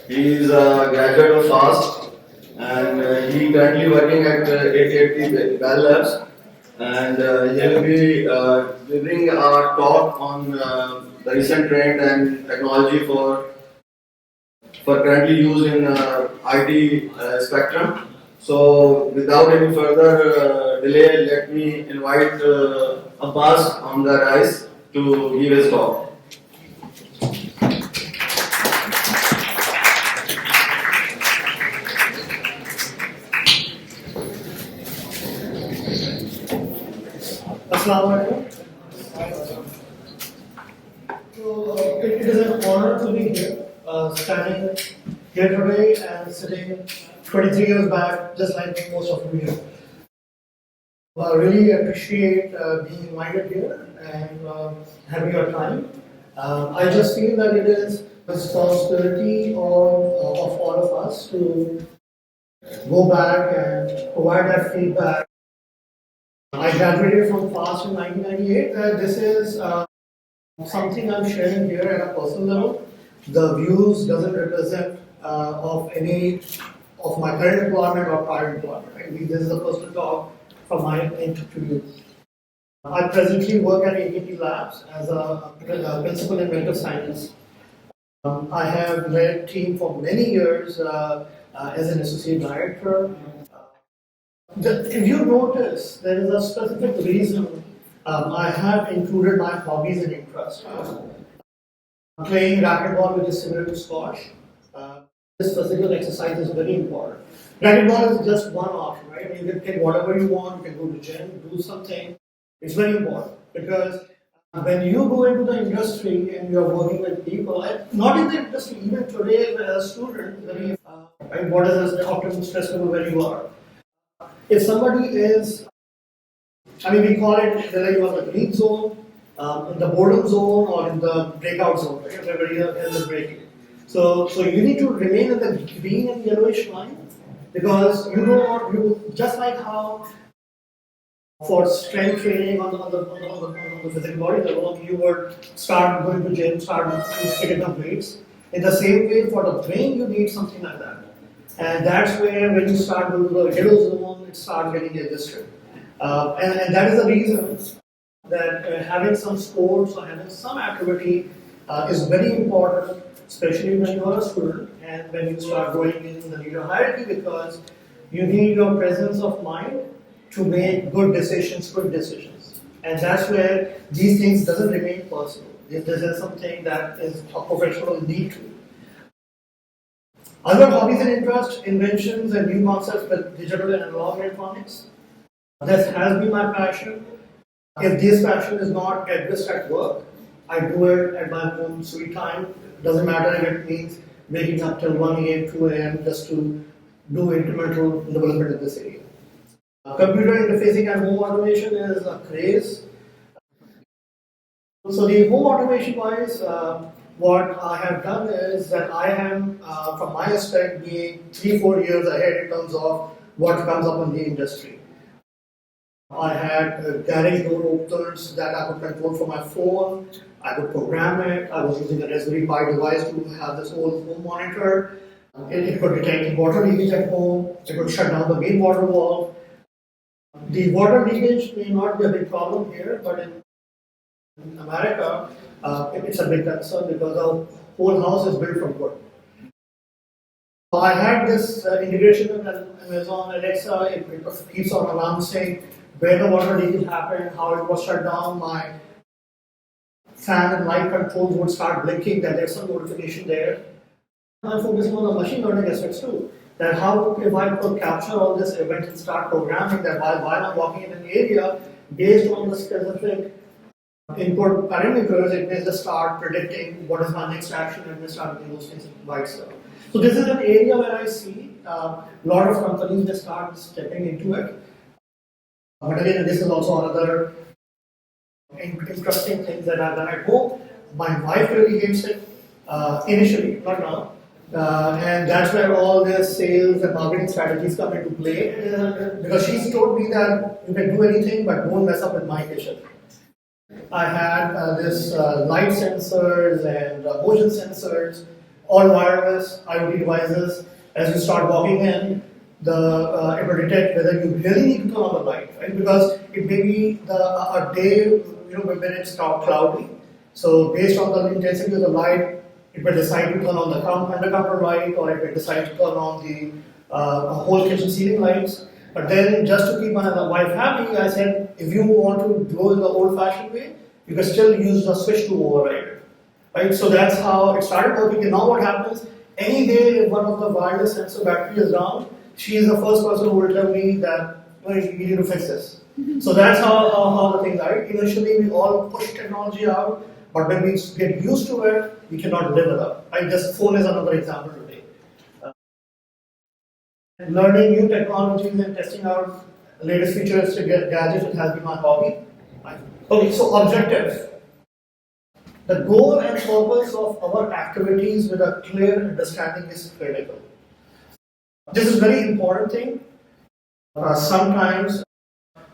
He is a graduate of FAST and he currently working at 880 Bell Labs and he'll be giving a talk on the recent trend and technology for currently used in IT spectrum. So without any further delay, let me invite Abbas on the rise to give his talk. Assalamu alaikum. So it is an honor to be here, standing here today and sitting 23 years back, just like most of you here. I really appreciate being invited here and having your time. I just feel that it is a responsibility of all of us to go back and provide that feedback. I graduated from FAST in 1998. This is something I'm sharing here at a personal level. The views doesn't represent of any of my current employment or prior employment. Right? This is a personal talk from my end to you. I presently work at AT&T Labs as a principal in mental science. I have led team for many years as an associate director. If you notice, there is a specific reason I have included my hobbies and interests. Playing racquetball, which is similar to squash. This physical exercise is very important. Racquetball is just one option, right? You can take whatever you want, you can go to gym, do something. It's very important because when you go into the industry and you're working with people, not in the industry, even today as a student, very, right? What is the optimum stress level where you are? If somebody is, we call it whether you are in the green zone, in the boredom zone, or in the breakout zone, right? Wherever you are in the breaking. So you need to remain in the green and yellowish line because you don't want you just like how for strength training on the physical body level, you would start going to gym, start picking up weights. In the same way, for the brain, you need something like that. And that's where when you start going to the yellow zone, it starts getting adjusted. And that is the reason that having some sports or having some activity is very important, especially when you are a student and when you start going in the leader hierarchy because you need your presence of mind to make good decisions, quick decisions. And that's where these things doesn't remain personal. This is something that is a professional need to. Other hobbies and interests, inventions and new concepts with digital and analog electronics. This has been my passion. If this passion is not addressed at work, I do it at my own sweet time. Doesn't matter if it means waking up till 1 a.m., 2 a.m. just to do incremental development in this area. Computer interfacing and home automation is a craze. So the home automation wise, what I have done is that I am, from my aspect, being 3-4 years ahead in terms of what comes up in the industry. I had garage door openers that I could control from my phone. I could program it. I was using a Raspberry Pi device to have this whole home monitor. It could detect water leakage at home. It could shut down the main water valve. The water leakage may not be a big problem here, but in America, it's a big concern because the whole house is built from wood. I had this integration with Amazon Alexa. It keeps on announcing where the water leakage happened, how it was shut down. My fan and light controls would start blinking that there's some notification there. I'm focusing on the machine learning aspects too. That how if I could capture all this event and start programming that while I'm walking in an area, based on the specific input parameters, it may just start predicting what is my next action and may start doing those things by itself. So this is an area where I see a lot of companies may start stepping into it. But again, this is also another interesting thing that I've done at home. My wife really hates it initially, not now. And that's where all the sales and marketing strategies come into play because she's told me that you can do anything but don't mess up with my kitchen. I had this light sensors and motion sensors all wireless IoT devices. As you start walking in, it will detect whether you really need to turn on the light, right? Because it may be a day, when it's not cloudy. So based on the intensity of the light, it will decide to turn on the undercover light, or it will decide to turn on the whole kitchen ceiling lights. But then, just to keep my wife happy, I said, if you want to go in the old-fashioned way, you can still use the switch to override it. Right? So that's how it started working. And now what happens? Any day, if one of the wireless sensor battery is down, she is the first person who will tell me that you need to fix this. So that's how the things are. Initially, we all push technology out, but when we get used to it, we cannot live without. Right? This phone is another example today. Learning new technologies and testing out latest features to get gadgets, it has been my hobby. Okay, so objectives. The goal and purpose of our activities with a clear understanding is critical. This is a very important thing. Sometimes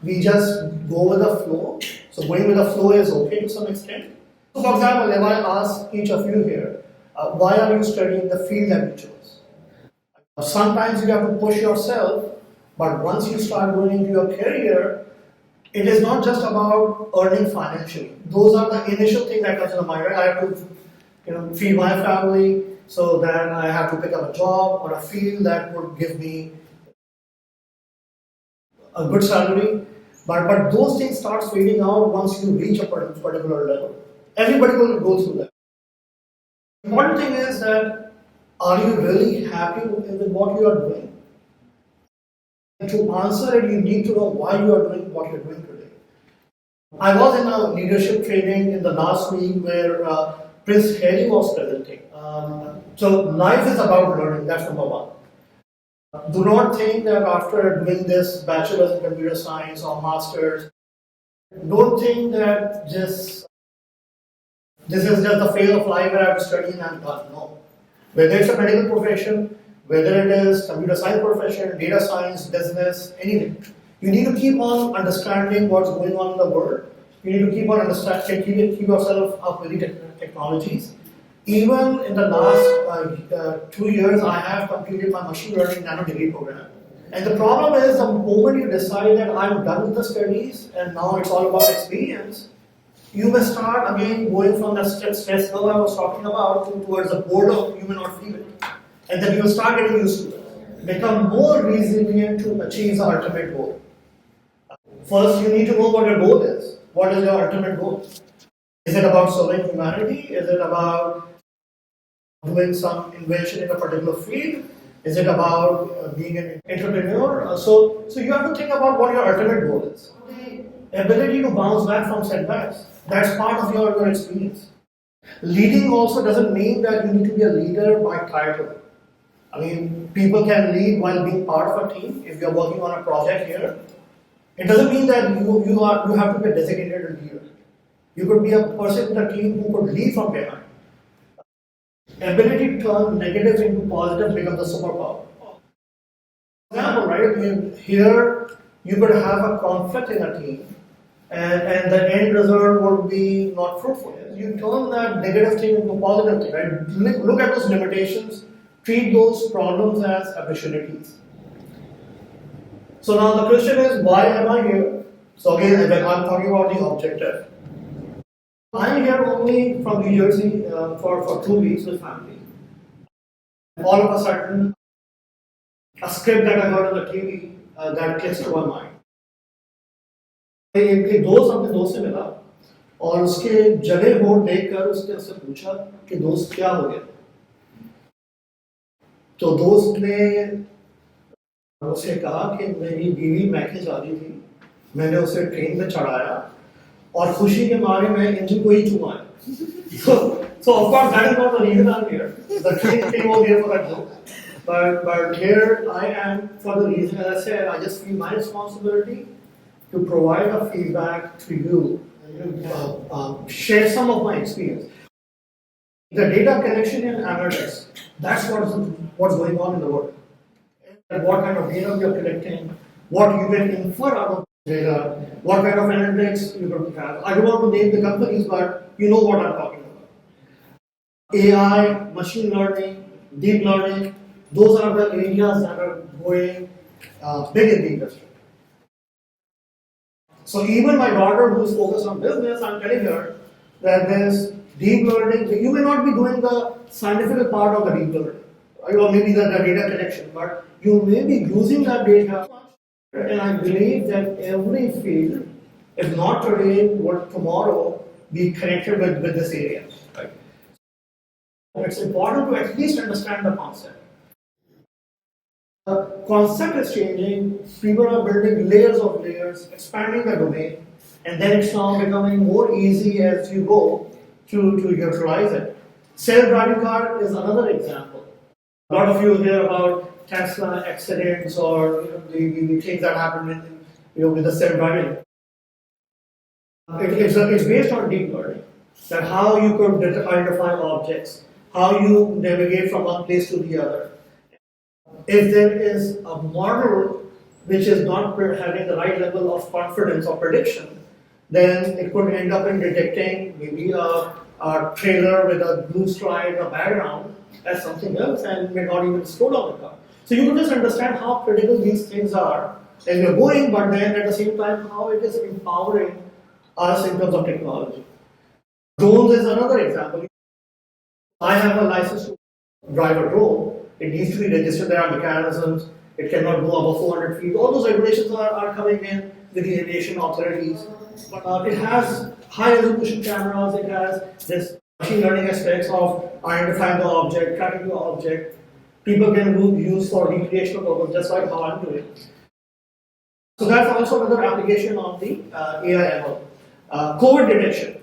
we just go with the flow. So going with the flow is okay to some extent. So for example, if I ask each of you here, why are you studying the field that you chose? Sometimes you have to push yourself, but once you start going into your career, it is not just about earning financially. Those are the initial things that comes to mind. Right? I have to, feed my family, so then I have to pick up a job or a field that would give me a good salary. But those things start fading out once you reach a particular level. Everybody will go through that. The important thing is that, are you really happy with what you are doing? And to answer it, you need to know why you are doing what you're doing today. I was in a leadership training in the last week where Prince Harry was presenting. So life is about learning, that's number one. Do not think that after doing this bachelor's in computer science or master's, don't think that this is just the phase of life where I have to study and I'm done. No. Whether it's a medical profession, whether it is computer science profession, data science, business, anything, you need to keep on understanding what's going on in the world. You need to keep on understanding, keep yourself up with the technologies. Even in the last 2 years, I have completed my machine learning nano degree program. And the problem is, the moment you decide that I'm done with the studies and now it's all about experience, you may start again going from the stress curve I was talking about towards the boredom you may not feel it. And then you'll start getting used to it. Become more resilient to achieve the ultimate goal. First, you need to know what your goal is. What is your ultimate goal? Is it about serving humanity? Is it about doing some invention in a particular field? Is it about being an entrepreneur? So you have to think about what your ultimate goal is. The ability to bounce back from setbacks, that's part of your experience. Leading also doesn't mean that you need to be a leader by title. I mean, people can lead while being part of a team. If you're working on a project here, it doesn't mean that you have to be a designated leader. You could be a person in the team who could lead from behind. Ability to turn negative into positive becomes the superpower. For example, right? Here you could have a conflict in a team, and the end result would be not fruitful. You turn that negative thing into a positive thing, right? Look at those limitations, treat those problems as opportunities. So now the question is, why am I here? So again, I'm talking about the objective. I'm here only from New Jersey for 2 weeks with family. All of a sudden, a script that I heard on the TV that clicks to my mind. एक दोस्त अपने दोस्त से मिला और उसके जले होठ देखकर उसने उससे पूछा कि दोस्त क्या हो गया? तो दोस्त ने उसे कहा कि मेरी बीवी मैके जा रही थी, मैंने उसे ट्रेन में चढ़ाया और खुशी के मारे मैं इंजन को ही चुमाया. So of course that is not the reason I'm here. The train came over here for that joke. But here I am for the reason, as I said, I just feel my responsibility to provide a feedback to you, share some of my experience. The data collection and analytics, that's what's going on in the world. And what kind of data we are collecting, what you can infer out of data, what kind of analytics you can have. I don't want to name the companies, but you know what I'm talking about. AI, machine learning, deep learning, those are the areas that are going big in the industry. So even my daughter who is focused on business, I'm telling her that this deep learning, you may not be doing the scientific part of the deep learning, right? Or maybe the data collection, but you may be using that data. And I believe that every field, if not today, would tomorrow be connected with this area. Right. It's important to at least understand the concept. The concept is changing, people are building layers of layers, expanding the domain, and then it's now becoming more easy as you go to utilize it. Self-driving car is another example. A lot of you hear about Tesla accidents or the things that happen with the self-driving. It's based on deep learning, that how you could identify objects, how you navigate from one place to the other. If there is a model which is not having the right level of confidence or prediction, then it could end up in detecting maybe a trailer with a blue stripe in the background as something else and may not even slow down the car. So you can just understand how critical these things are as we're going, but then at the same time how it is empowering us in terms of technology. Drones is another example. I have a license to drive a drone. It needs to be registered. There are mechanisms. It cannot go above 400 feet. All those regulations are coming in with the aviation authorities. But it has high resolution cameras. It has this machine learning aspects of identifying the object, tracking the object. People can use for recreational purpose, just like how I'm doing. So that's also another application of the AI ML. COVID detection.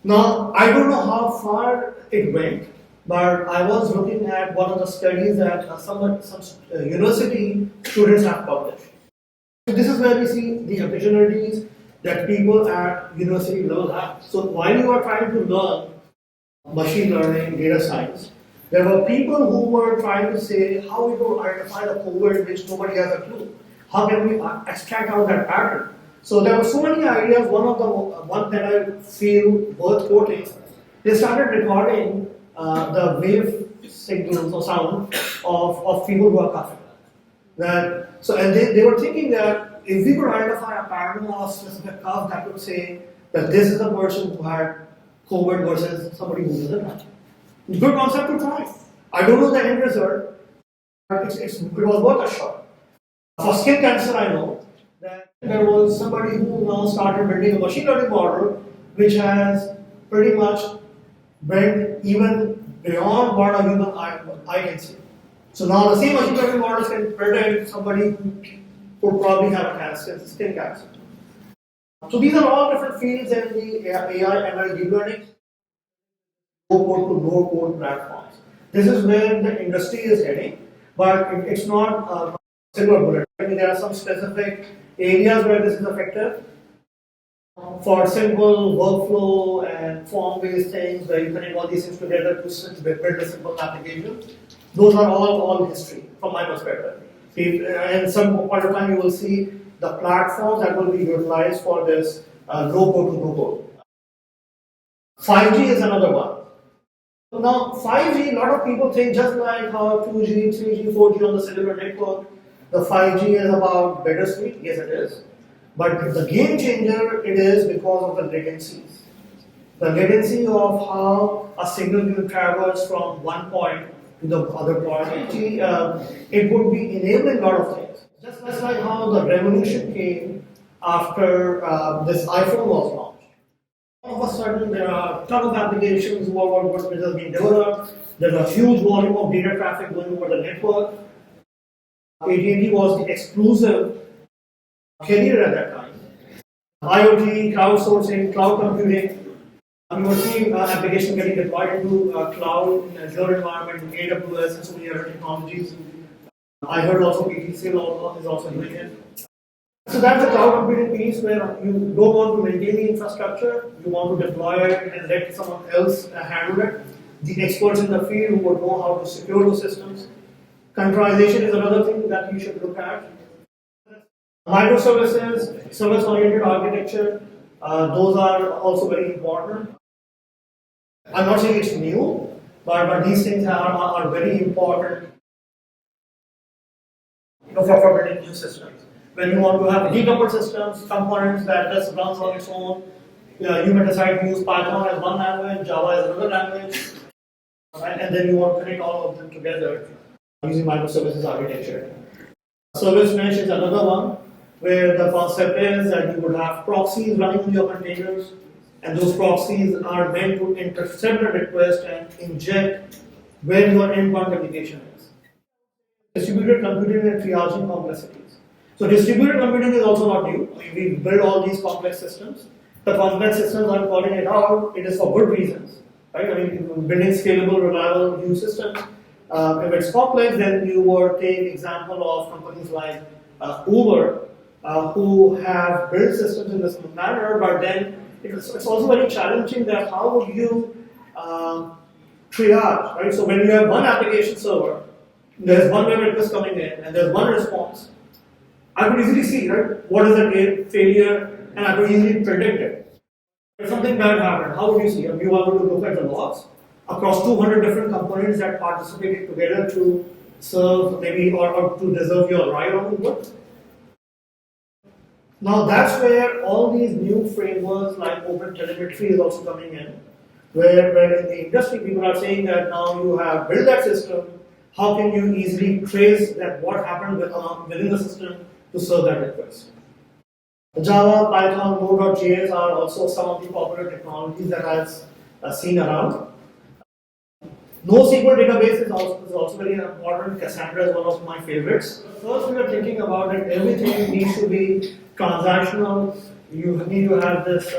Now, I don't know how far it went, but I was looking at one of the studies that some university students have published. So this is where we see the opportunities that people at university level have. So while you are trying to learn machine learning, data science, there were people who were trying to say how we will identify the COVID which nobody has a clue. How can we extract out that pattern? So there were so many ideas. One that I feel worth quoting. They started recording the wave signals or sound of people who are coughing. And they were thinking that if we could identify a pattern of a specific cough, that would say that this is the person who had COVID versus somebody who doesn't have. Good concept to try. I don't know the end result, but it was worth a shot. For skin cancer, I know that there was somebody who now started building a machine learning model which has pretty much went even beyond what a human eye can see. So now the same machine learning models can predict somebody who would probably have cancer, skin cancer. So these are all different fields in the AI, ML, deep learning, low-code to no-code platforms. This is where the industry is heading, but it's not a silver bullet. I mean, there are some specific areas where this is effective. For simple workflow and form-based things where you connect all these things together to build a simple application, those are all history from my perspective. And some point of time you will see the platforms that will be utilized for this low-code to no-code. 5G is another one. Now 5G, a lot of people think just like how 2G, 3G, 4G on the cellular network, the 5G is about better speed. Yes, it is. But the game changer it is because of the latencies. The latency of how a signal will traverse from one point to the other point. It would be enabling a lot of things. Just like how the revolution came after this iPhone was launched. All of a sudden, there are a ton of applications which are being developed. There's a huge volume of data traffic going over the network. AT&T was the exclusive carrier at that time. IoT, crowdsourcing, cloud computing. You will see applications getting deployed into cloud, in Azure environment, in AWS, and so many other technologies. I heard also PTCL is also doing it. So that's the cloud computing piece where you don't want to maintain the infrastructure, you want to deploy it and let someone else handle it. The experts in the field who would know how to secure those systems. Containerization is another thing that you should look at. Microservices, service-oriented architecture, those are also very important. I'm not saying it's new, but these things are very important, for building new systems. When you want to have decoupled systems, components that just runs on its own, you may decide to use Python as one language, Java as another language, right? And then you want to connect all of them together using microservices architecture. Service mesh is another one where the concept is that you would have proxies running on your containers, and those proxies are meant to intercept the request and inject where your endpoint application is. Distributed computing and triaging complexities. So distributed computing is also not new. We build all these complex systems. The complex systems, I'm calling it out, it is for good reasons. Right? I mean, building scalable, reliable new systems. If it's complex, then you would take example of companies like Uber, who have built systems in this manner, but then it's also very challenging that how would you triage, right? So when you have one application server, there's one web request coming in, and there's one response. I could easily see, right, what is the failure, and I could easily predict it. If something bad happened, how would you see? You are going to look at the logs across 200 different components that participated together to serve maybe or to deserve your ride on Uber. Now that's where all these new frameworks like OpenTelemetry is also coming in, where in the industry people are saying that now you have built that system, how can you easily trace that what happened within the system to serve that request? Java, Python, Node.js are also some of the popular technologies that I've seen around. NoSQL database is also very important. Cassandra is one of my favorites. First, we are thinking about that everything needs to be transactional. You need to have this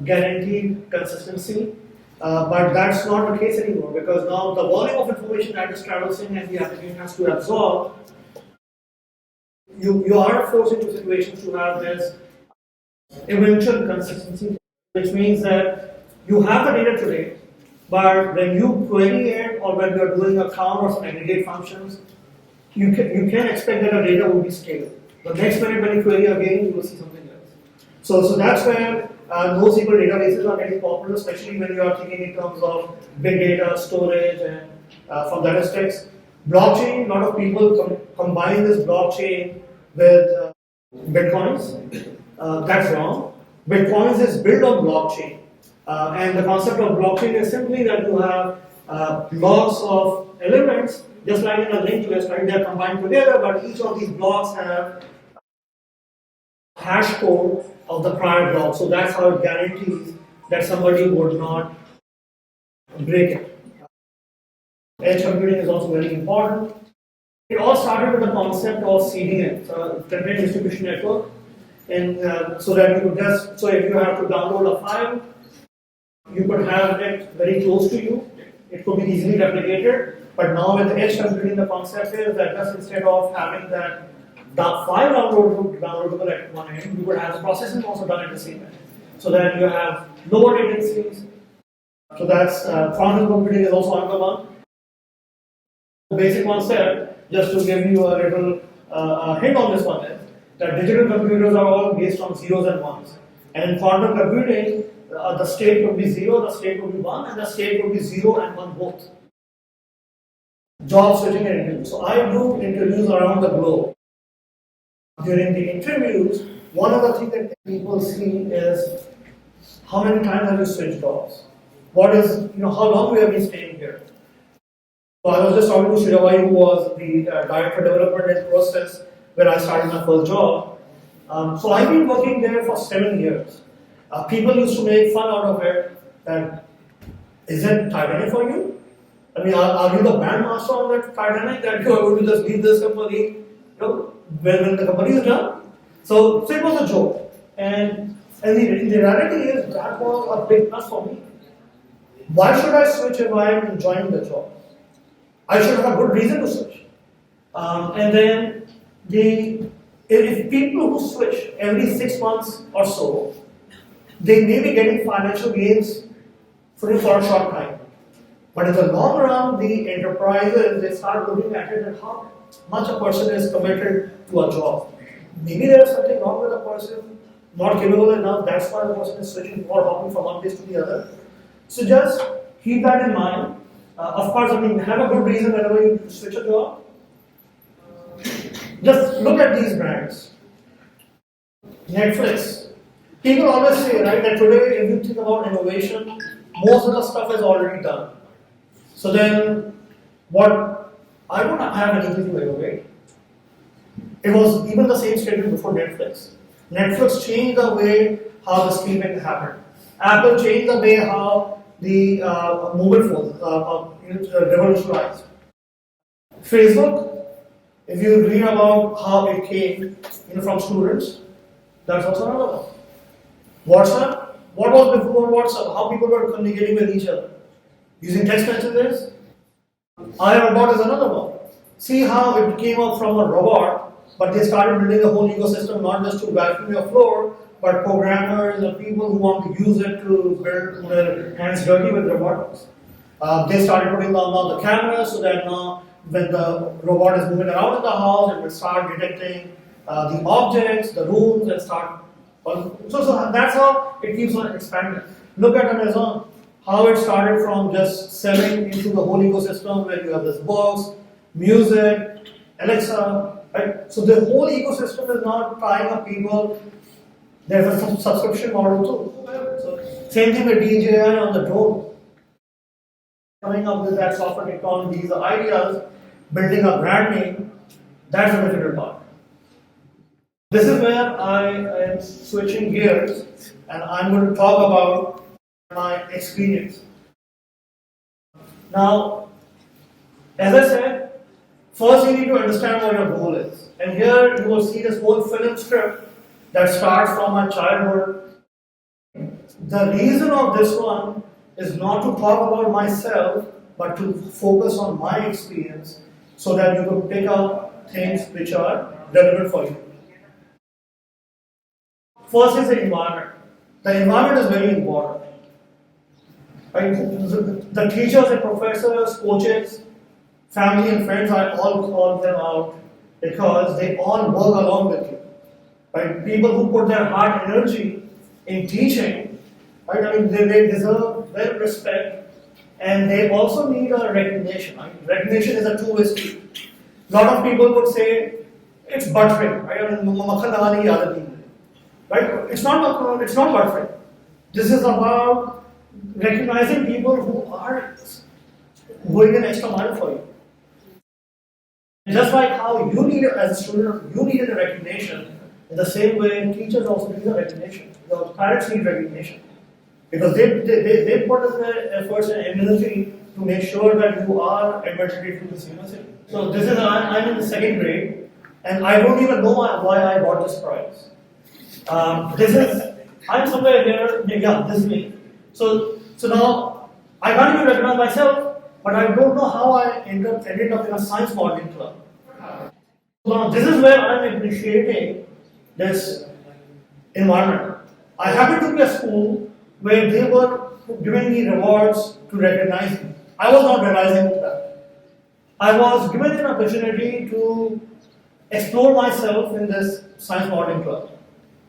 guaranteed consistency. But that's not the case anymore, because now the volume of information that is traversing and the application has to absorb, you are forced into situations to have this eventual consistency, which means that you have the data today, but when you query it or when you are doing a count or some aggregate functions, you can expect that the data will be stable. The next minute when you query again, you will see something else. So that's where NoSQL databases are getting popular, especially when you are thinking in terms of big data storage and from that aspect. Blockchain, a lot of people combine this blockchain with bitcoins. That's wrong. Bitcoins is built on blockchain. And the concept of blockchain is simply that you have blocks of elements, just like in a linked list, right? They're combined together, but each of these blocks have hash code of the prior block. So that's how it guarantees that somebody would not break it. Edge computing is also very important. It all started with the concept of CDN, Content Distribution Network, and so that you could just, so if you have to download a file, you could have it very close to you. It could be easily replicated. But now with edge computing, the concept is that just instead of having that file downloadable at one end, you would have the processing also done at the same end, so that you have lower latencies. So that's quantum computing is also another one. The basic concept, just to give you a little hint on this one, is that digital computers are all based on zeros and ones. And in quantum computing, the state could be 0, the state could be 1, and the state could be 0 and 1 both. Job switching and interviews. So I do interviews around the globe. During the interviews, one of the things that people see is how many times have you switched jobs? What is, how long we have been staying here? So I was just talking to Shiravai, who was the director development and process where I started my first job. So I've been working there for 7 years. People used to make fun out of it that, isn't Titanic for you? I mean, are you the bandmaster on that Titanic that you are going to just leave this company, when the company is done? So it was a joke. And the reality is that was a big plus for me. Why should I switch if I am enjoying the job? I should have a good reason to switch. And then if people who switch every 6 months or so, they may be getting financial gains for a short time. But in the long run, the enterprises, they start looking at it and how much a person is committed to a job. Maybe there is something wrong with a person, not capable enough, that's why the person is switching or hopping from one place to the other. So just keep that in mind. Of course, I mean, have a good reason whenever you switch a job. Just look at these brands. Netflix. People always say, right, that today, if you think about innovation, most of the stuff is already done. So then, what? I don't have anything to innovate. It was even the same statement before Netflix. Netflix changed the way how the streaming happened. Apple changed the way how the mobile phones revolutionized. Facebook, if you read about how it came from students, that's also another one. WhatsApp, what was before WhatsApp? How people were communicating with each other? Using text messages? iRobot is another one. See how it came up from a robot, but they started building a whole ecosystem not just to vacuum your floor, but programmers and people who want to use it to build their hands dirty with robotics. They started putting on the cameras so that now when the robot is moving around in the house, it will start detecting the objects, the rooms, and start. So that's how it keeps on expanding. Look at Amazon, how it started from just selling into the whole ecosystem where you have this books, music, Alexa, right? So the whole ecosystem is now trying up people. There's a subscription model too. So same thing with DJI on the drone. Coming up with that software technology, the ideas, building a brand name, that's the difficult part. This is where I am switching gears and I'm going to talk about my experience. Now, as I said, first you need to understand what your goal is. And here you will see this whole film script that starts from my childhood. The reason of this one is not to talk about myself, but to focus on my experience so that you can pick up things which are relevant for you. First is the environment. The environment is very important. Right? The teachers and professors, coaches, family and friends, I all call them out because they all work along with you. Right? People who put their heart and energy in teaching, right? I mean, they deserve well respect and they also need a recognition. Right? Recognition is a two-way street. A lot of people would say it's buttering, right? I mean, right? It's not buttering. This is about recognizing people who are going an extra mile for you. Just like how you need, as a student, you needed a recognition, in the same way teachers also need a recognition. Your parents need recognition. Because they put in their efforts and energy to make sure that you are admitted to this university. So this is, I'm in the second grade, and I don't even know why I got this prize. I'm somewhere here, yeah, this is me. So now, I can't even recognize myself, but I don't know how I ended up in a science modeling club. Now, this is where I'm appreciating this environment. I happened to be a school where they were giving me rewards to recognize me. I was not realizing that. I was given an opportunity to explore myself in this science modeling club.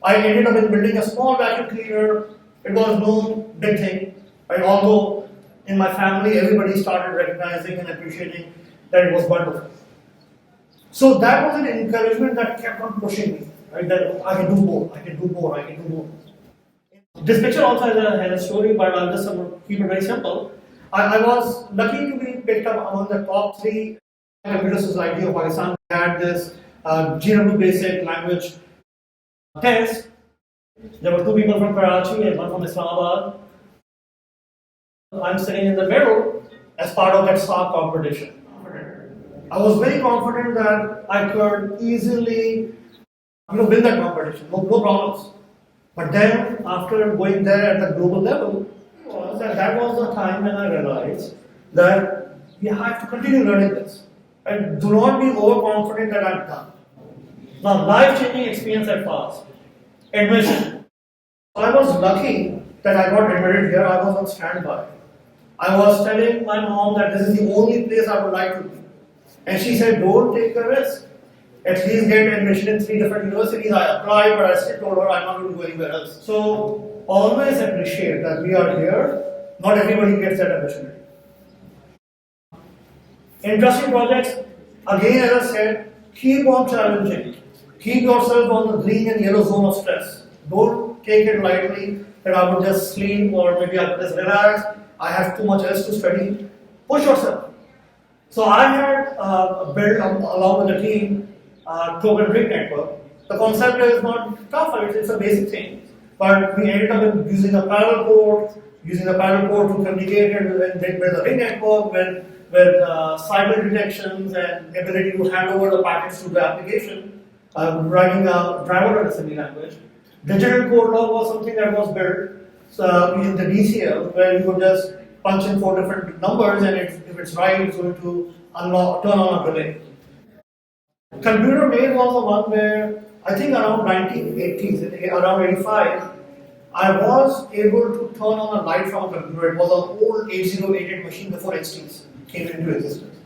I ended up in building a small vacuum cleaner. It was no big thing. Right? Although in my family everybody started recognizing and appreciating that it was wonderful. So that was an encouragement that kept on pushing me. Right? That I can do more, I can do more, I can do more. This picture also has a story, but I'll just keep it very simple. I was lucky to be picked up among the top 3 computer society of Pakistan. We had this GW basic language test. There were 2 people from Karachi and 1 from Islamabad. I'm sitting in the middle as part of that STAR competition. I was very confident that I could easily win that competition, no problems. But then, after going there at the global level, that was the time when I realized that we have to continue learning this. And do not be overconfident that I'm done. Now, life-changing experience at FAST. Admission. I was lucky that I got admitted here. I was on standby. I was telling my mom that this is the only place I would like to be. And she said, don't take the risk. At least get admission in 3 different universities. I applied, but I still told her I'm not going to go anywhere else. So always appreciate that we are here. Not everybody gets that opportunity. Interesting projects. Again, as I said, keep on challenging. Keep yourself on the green and yellow zone of stress. Don't take it lightly that I would just sleep or maybe I would just relax. I have too much else to study. Push yourself. So I had built along with the team token ring network. The concept is not tough, it's a basic thing. But we ended up using a parallel port, to communicate and then build a ring network with cyber detections and ability to hand over the packets to the application, writing a driver assembly language. Digital code log was something that was built in the DCL where you could just punch in 4 different numbers and if it's right, it's going to turn on a relay. Computer Maze was the one where I think around 1980s, around 85, I was able to turn on a light from a computer. It was an old 8088 machine before HTs came into existence.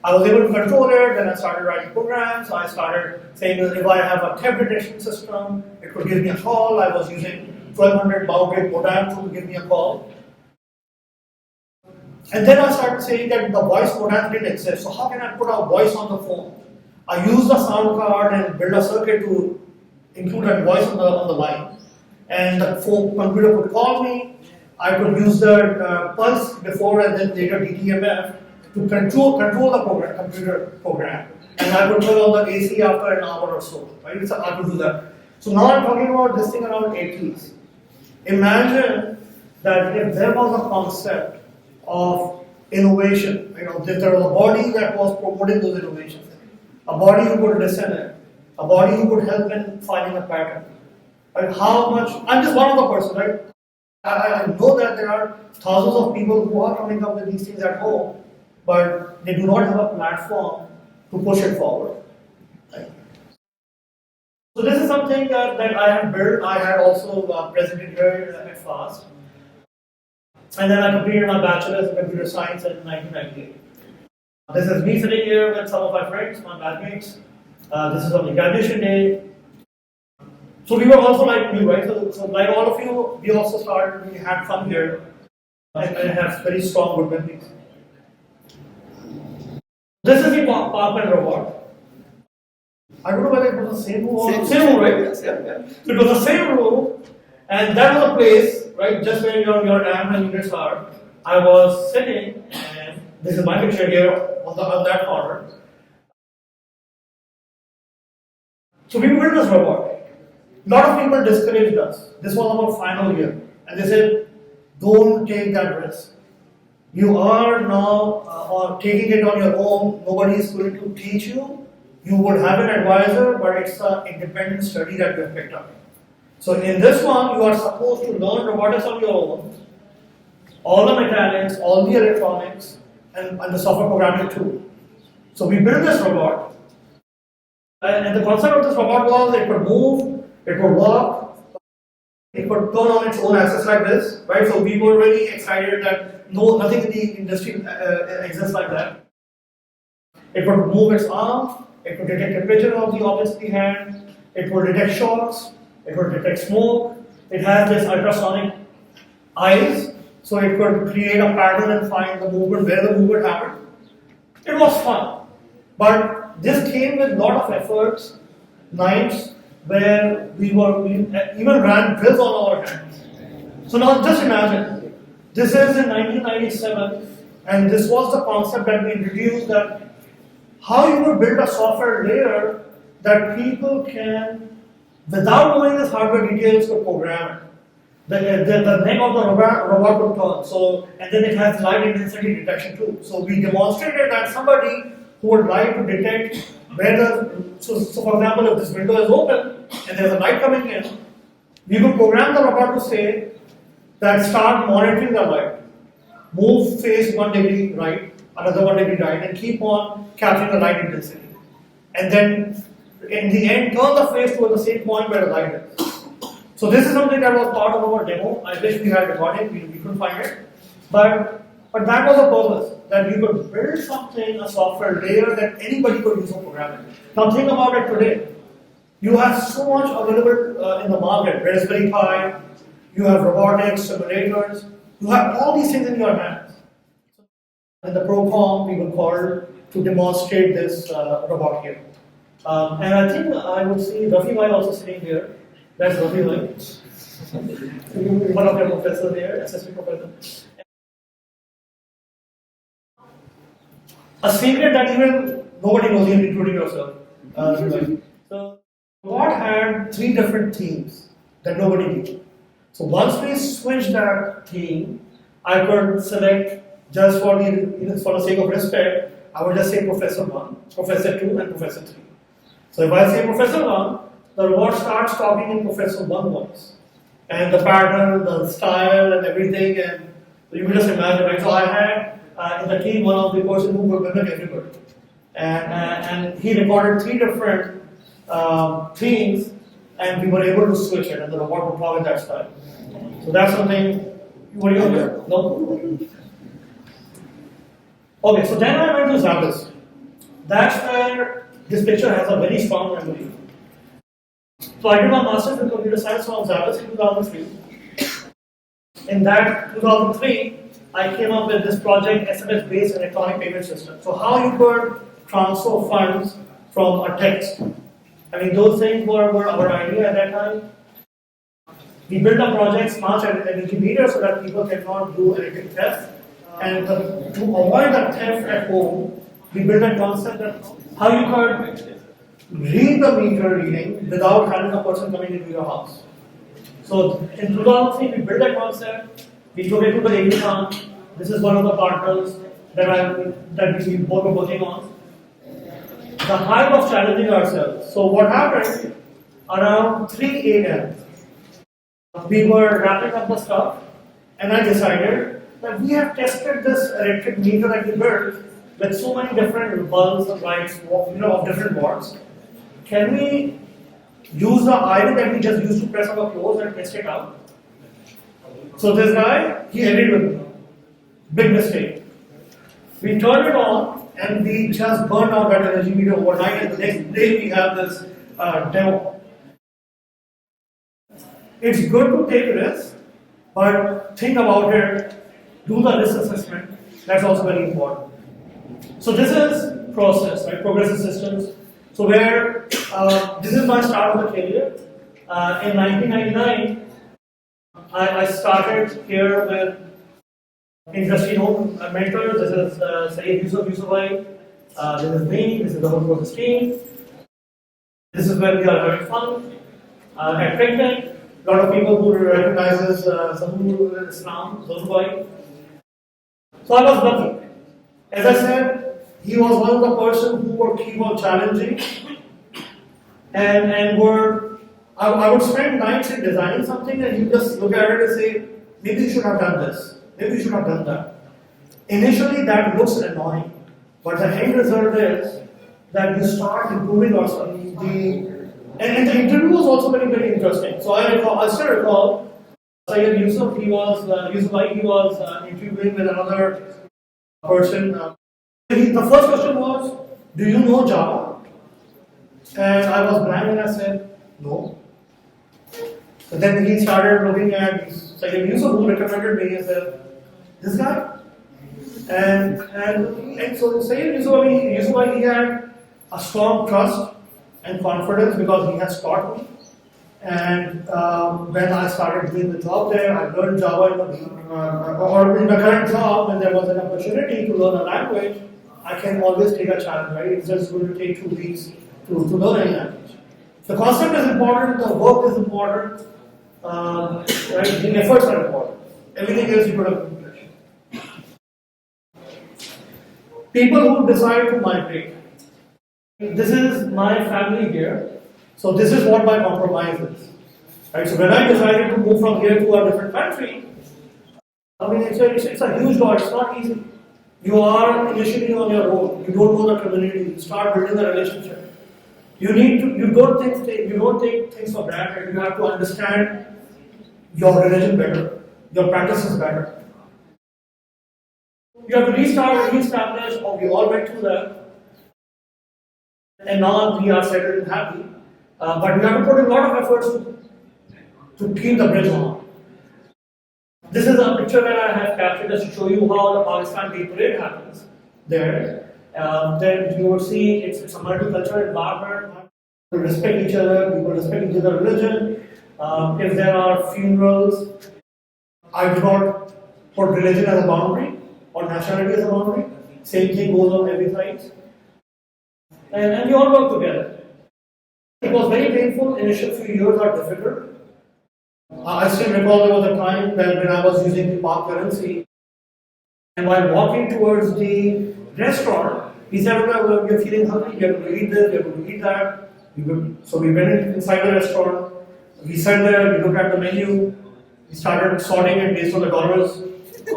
I was able to control it, then I started writing programs. I started saying that if I have a theft detection system, it could give me a call. I was using 1200 baud rate modem to give me a call. And then I started saying that the voice modem didn't exist. So how can I put a voice on the phone? I used the sound card and built a circuit to include that voice on the line. And the computer could call me. I could use the pulse before and then later DTMF to control the computer program. And I would turn on the AC after an hour or so. Right? So I could do that. So now I'm talking about this thing around 80s. Imagine that if there was a concept of innovation, if there was a body that was promoting those innovations, a body who could listen in, a body who could help in finding a pattern. Right? How much? I'm just one of the person, right? I know that there are thousands of people who are coming up with these things at home, but they do not have a platform to push it forward. Right? So this is something that I have built. I had also presented here at FAST. And then I completed my bachelor's in computer science in 1998. This is me sitting here with some of my friends, my batchmates. This is on the graduation day. So we were also like you, right? So like all of you, we also started, we had fun here and have very strong good memories. This is the Parkman robot. I don't know whether it was the same room or same room, right? Yes, yeah. So it was the same room, and that was a place, right, just where your amp and units are. I was sitting, and this is my picture here on that corner. So we built this robot. A lot of people discouraged us. This was our final year, and they said, "Don't take that risk. You are now taking it on your own. Nobody is going to teach you. You would have an advisor, but it's an independent study that you have picked up. So in this one, you are supposed to learn robotics on your own, all the mechanics, all the electronics, and the software programming too. So we built this robot, and the concept of this robot was it could move, it could walk, it could turn on its own axis like this, right? So we were really excited that nothing in the industry exists like that. It could move its arm, it could detect temperature of the objects in the hand, it would detect shocks, it would detect smoke, it has this ultrasonic eyes, so it could create a pattern and find the movement, where the movement happened. It was fun. But this came with a lot of efforts, nights, where we even ran drills on our hands. So now just imagine, this is in 1997, and this was the concept that we introduced, that how you would build a software layer that people can, without knowing this hardware details, could program it. The neck of the robot would turn. So, and then it has light intensity detection too. So we demonstrated that somebody who would like to detect where so for example, if this window is open and there's a light coming in, we would program the robot to say that start monitoring the light, move face 1 degree right, another 1 degree right, and keep on capturing the light intensity. And then in the end, turn the face toward the same point where the light is. So this is something that was part of our demo. I wish we had recorded, we couldn't find it. But that was the purpose, that you could build something, a software layer that anybody could use for programming. Now think about it today. You have so much available in the market, Raspberry Pi, you have robotics, simulators, you have all these things in your hands. In the ProCom, we were called to demonstrate this robot here. And I think I would see Rafi Bhai also sitting here. That's Rafi Bhai, one of your professors there, assistant professor. A secret that even nobody knows, even including yourself. So, robot had 3 different themes that nobody knew. So once we switched that theme, I could select just for the sake of respect. I would just say Professor 1, Professor 2, and Professor 3. So if I say Professor 1, the robot starts talking in Professor 1 voice. And the pattern, the style, and everything, and you can just imagine, right? So I had in the team one of the person who could mimic everybody. And he recorded 3 different themes, and we were able to switch it, and the robot would talk in that style. So that's something. What do you do? No? Okay, so then I went to Zabbis. That's where this picture has a very strong memory. So I did my master's in computer science from Zabbis in 2003. In that 2003, I came up with this project, SMS-based electronic payment system. So how you could transfer funds from a text. I mean, those things were our idea at that time. We built a project, Smart Energy Meter, so that people cannot do electric theft. And to avoid the theft at home, we built a concept that how you could read the meter reading without having a person coming into your house. So in 2003, we built that concept. We took it to the AV. This is one of the partners that we both were working on. The height of challenging ourselves. So what happened? Around 3 a.m. we were wrapping up the stuff, and I decided that we have tested this electric meter that we built with so many different bulbs and lights, of different watts. Can we use the iron that we just used to press our clothes and test it out? So this guy, he agreed with me. Big mistake. We turned it on and we just burned out that energy meter overnight, and the next day we have this demo. It's good to take risks, but think about it, do the risk assessment. That's also very important. So this is process, right? Progressive systems. So where this is my start of the career. In 1999, I started here with industry home mentors. This is Syed Yusufbhai. This is me. This is the whole process team. This is where we are having fun. At TechTech, a lot of people who recognizes Zahur Islam, Zahur. So I was lucky. As I said, he was one of the person who would keep on challenging, and I would spend nights in designing something, and he just look at it and say, maybe you should have done this, maybe you should have done that. Initially, that looks annoying, but the end result is that you start improving yourself. And the interview was also very, very interesting. So I still recall Syed Yusuf, he was interviewing with another person. The first question was, do you know Java? And I was blank and I said, no. So then he started looking at Syed Yusuf, who recommended me, and said, this guy? And so Syed Yusuf, he had a strong trust and confidence because he has taught me. And when I started doing the job there, I learned Java in the current job, when there was an opportunity to learn a language, I can always take a challenge, right? It's just going to take 2 weeks to learn any language. The concept is important, the work is important, right? The efforts are important. Everything else you could accomplish. People who decide to migrate. This is my family here. So this is what my compromise is. Right? So when I decided to move from here to a different country, I mean it's a huge lot, it's not easy. You are initially on your own, you don't know the community, you start building a relationship. You don't take things for granted, you have to understand your religion better, your practices better. You have to restart, reestablish, we all went through that. And now we are settled and happy. But we have to put a lot of efforts to keep the bridge on. This is a picture picture that I have captured just to show you how the Pakistan Day Parade happens there. Then you would see it's a multicultural environment. People respect each other, people respect each other's religion. If there are funerals, I do not put religion as a boundary or nationality as a boundary. Same thing goes on every side. And we all work together. It was very painful. Initial few years are difficult. I still recall there was a time when I was using the Pak currency, and while walking towards the restaurant, he said, "Okay, we're feeling hungry. We have to eat this. We have to eat that." So we went inside the restaurant. We sat there. We looked at the menu. We started sorting it based on the dollars.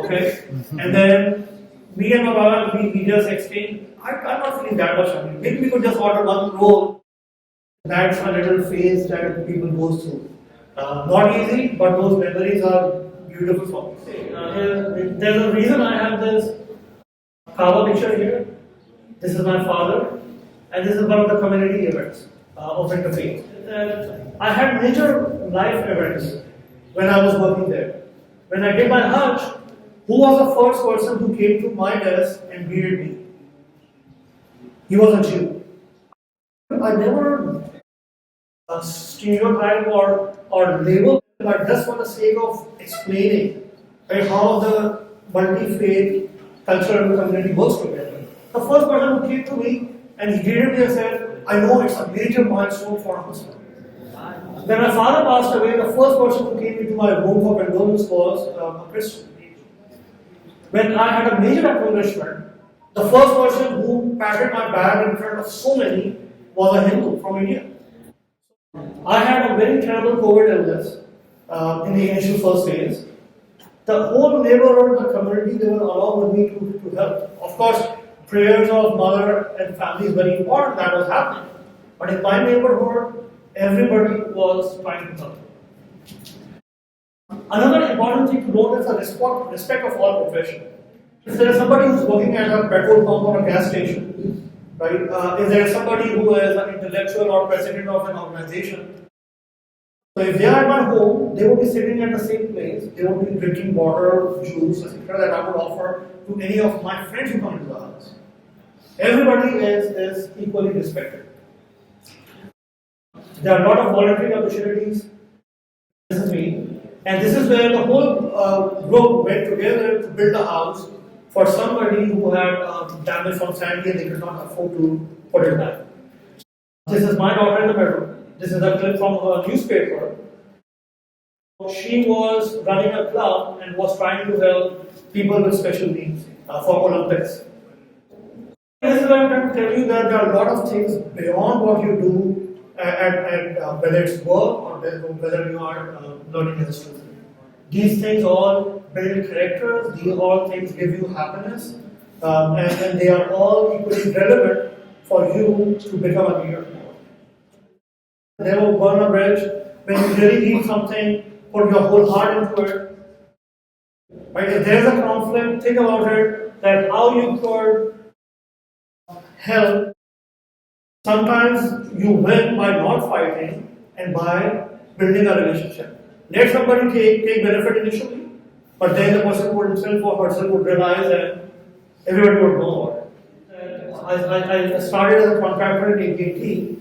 Okay, and then me and my brother, we just exchanged. I'm not feeling that much hungry. Maybe we could just order one roll. That's a little phase that people go through. Not easy, but those memories are beautiful for me. There's a reason I have this Kaaba picture here. This is my father, and this is one of the community events of interfaith. I had major life events when I was working there. When I did my Hajj, who was the first person who came to my desk and greeted me? He was a Jew. I never stereotype or label, but just for the sake of explaining how the multi-faith cultural community works together. The first person who came to me and he greeted me and said, "I know it's a major milestone for a Muslim." When my father passed away, the first person who came into my room for condolence was a Christian. When I had a major accomplishment, the first person who patted my back in front of so many was a Hindu from India. I had a very terrible COVID illness in the initial first phase. The whole neighborhood, the community, they were along with me to help. Of course, prayers of mother and family is very important, that was happening. But in my neighborhood, everybody was trying to help. Another important thing to note is the respect of all professions. If there is somebody who's working at a petrol pump or a gas station, right? If there is somebody who is an intellectual or president of an organization, so if they are at my home, they will be sitting at the same place. They will be drinking water, juice, etc. that I would offer to any of my friends who come into the house. Everybody is equally respected. There are a lot of voluntary opportunities. This is me, and this is where the whole group went together to build a house for somebody who had damage from Sandy and they could not afford to put it back. This is my daughter in the bedroom. This is a clip from her newspaper. She was running a club and was trying to help people with special needs for Olympics. This is what I'm trying to tell you, that there are a lot of things beyond what you do at whether it's work or whether you are learning as a student. These things all build characters, these all things give you happiness, and they are all equally relevant for you to become a leader. Never burn a bridge. When you really need something, put your whole heart into it. Right? If there's a conflict, think about it, that how you could help. Sometimes you win by not fighting and by building a relationship. Let somebody take benefit initially, but then the person would himself or herself would realize that everybody would know about it. I started as a contractor in AT&T.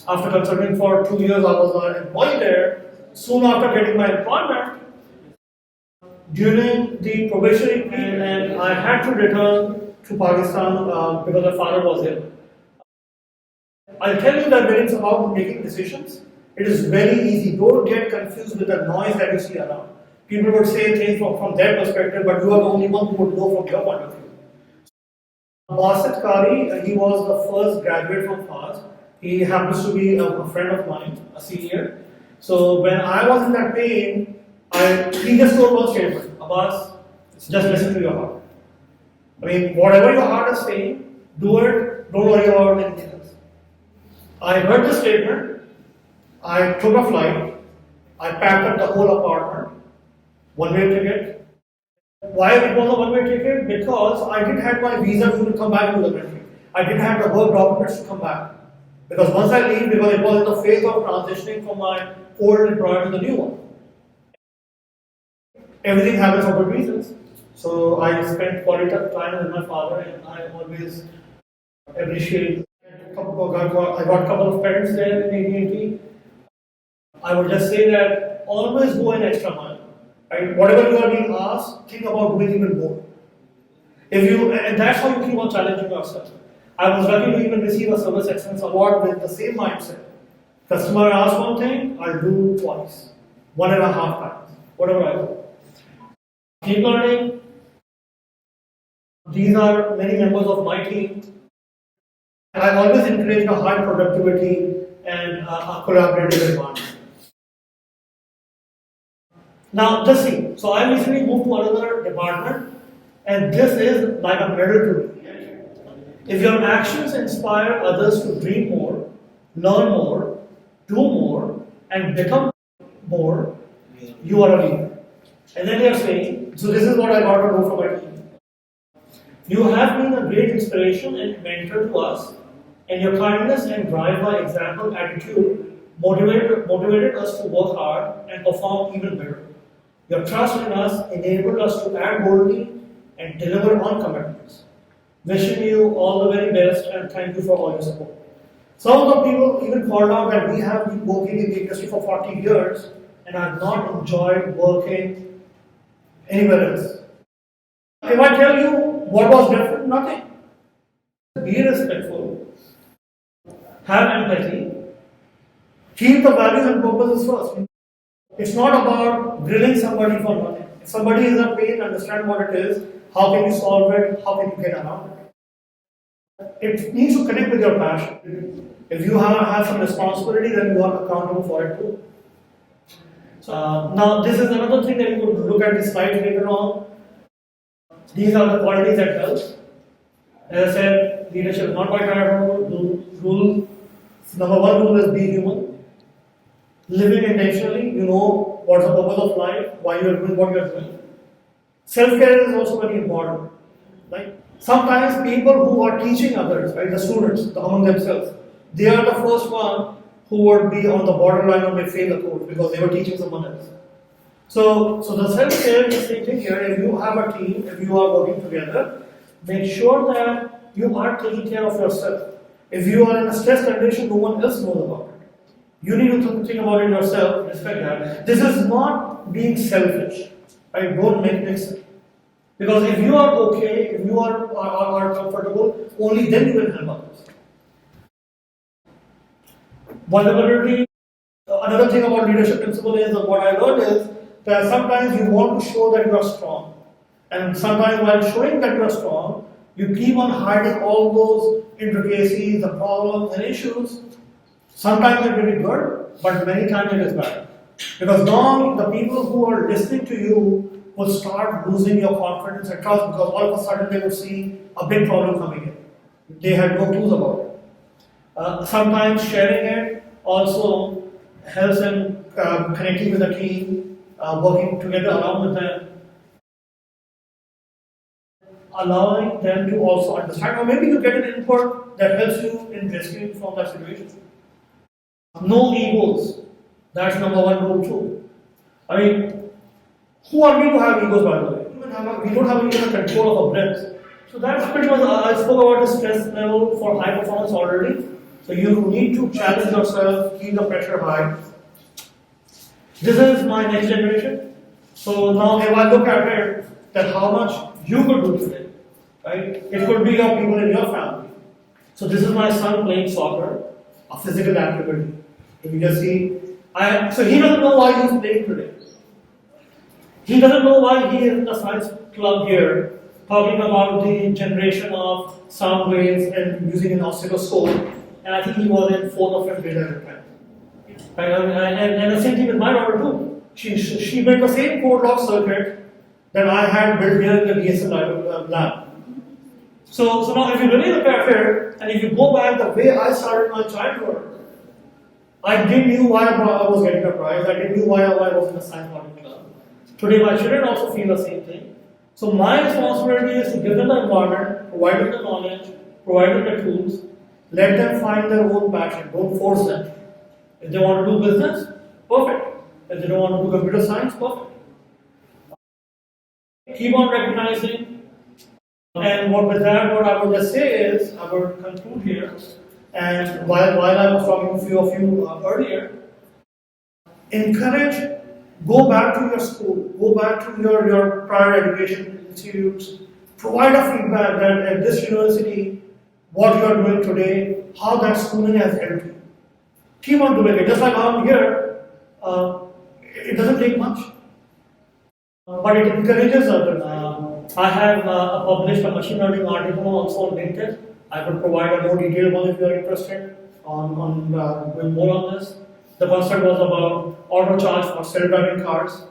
After consulting for 2 years, I was an employee there. Soon after getting my employment, during the probationary period, and I had to return to Pakistan because my father was ill. I'll tell you that when it's about making decisions, it is very easy. Don't get confused with the noise that you see around. People would say things from their perspective, but you are the only one who would know from your point of view. Basit Kari, he was the first graduate from FAS. He happens to be a friend of mine, a senior. So when I was in that pain, he just told one statement, Abbas, just listen to your heart. I mean, whatever your heart is saying, do it, don't worry about anything else. I heard the statement, I took a flight, I packed up the whole apartment, one-way ticket. Why it was a one-way ticket? Because I didn't have my visa to come back to the country. I didn't have the work documents to come back. Because once I leave, because it was in the phase of transitioning from my old employer to the new one. everything happens for good reasons. So I spent quality time with my father, and I always appreciate. I got a couple of parents there in AT&T. I would just say that always go an extra mile. Right? Whatever you are being asked, think about doing even more. And that's how you keep on challenging yourself. I was lucky to even receive a service excellence award with the same mindset. Customer asks one thing, I'll do twice, 1.5 times, whatever I do. Keep learning. These are many members of my team. I always encourage a high productivity and a collaborative environment. Now, just see. So I recently moved to another department, and this is like a medal to me. If your actions inspire others to dream more, learn more, do more, and become more, you are a leader. And then they are saying, so this is what I got to know from my team. You have been a great inspiration and mentor to us, and your kindness and drive by example attitude motivated us to work hard and perform even better. Your trust in us enabled us to act boldly and deliver on commitments. Wishing you all the very best and thank you for all your support. Some of the people even called out that we have been working in the industry for 40 years and have not enjoyed working anywhere else. If I tell you what was different, nothing. Be respectful, have empathy, keep the values and purposes first. It's not about grilling somebody for nothing. If somebody is in pain, understand what it is, how can you solve it, how can you get around it. It needs to connect with your passion. If you have some responsibility, then you are accountable for it too. Now, this is another thing that you could look at the slide later on. These are the qualities that help. As I said, leadership is not by title. Number one rule is be human. Living intentionally, you know what's the purpose of life, why you are doing what you are doing. Self-care is also very important. Right? Sometimes people who are teaching others, right, the students among themselves, they are the first one who would be on the borderline or may fail the course because they were teaching someone else. So the self-care is thinking here, if you have a team, if you are working together, make sure that you are taking care of yourself. If you are in a stress condition, no one else knows about it. You need to think about it yourself, respect that. This is not being selfish. Right? Don't mix it. Because if you are okay, if you are comfortable, only then you will help others. Vulnerability. Another thing about leadership principle is that what I learned is that sometimes you want to show that you are strong. And sometimes while showing that you are strong, you keep on hiding all those intricacies, the problems and issues. Sometimes it will be good, but many times it is bad. Because now the people who are listening to you will start losing your confidence and trust because all of a sudden they will see a big problem coming in. They had no clues about it. Sometimes sharing it also helps in connecting with the team, working together along with them, allowing them to also understand, or maybe you get an input that helps you in rescuing from that situation. No egos. That's number one rule too. I mean, who are we to have egos, by the way? We don't have even control of our breath. So that's pretty much, I spoke about the stress level for high performance already. So you need to challenge yourself, keep the pressure high. This is my next generation. So now if I look at it, that how much you could do today, right? It could be your people in your family. So this is my son playing soccer, a physical activity. If you just see, so he doesn't know why he's playing today. He doesn't know why he is in the science club here, talking about the generation of sound waves and using an oscilloscope. And I think he was in 4th or 5th grade at the time. And the same thing with my daughter too. She built the same code lock circuit that I had built here in the DSL lab. So now if you really look at it, and if you go back the way I started my childhood, I didn't know why I was getting a prize, I didn't know why I was in a science modeling club. Today my children also feel the same thing. So my responsibility is to give them the environment, provide them the knowledge, provide them the tools, let them find their own passion, don't force them. If they want to do business, perfect. If they don't want to do computer science, perfect. Keep on recognizing. And what with that, what I would just say is, I would conclude here. And while I was talking to a few of you earlier, encourage, go back to your school, go back to your prior education institutes, provide a feedback that at this university, what you are doing today, how that schooling has helped you. Keep on doing it. Just like I'm here, it doesn't take much, but it encourages others. I have published a machine learning article also on LinkedIn. I could provide a more detailed one if you are interested on doing more on this. The concept was about auto charge for self-driving cars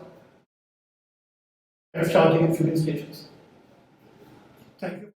and charging at fueling stations. Thank you.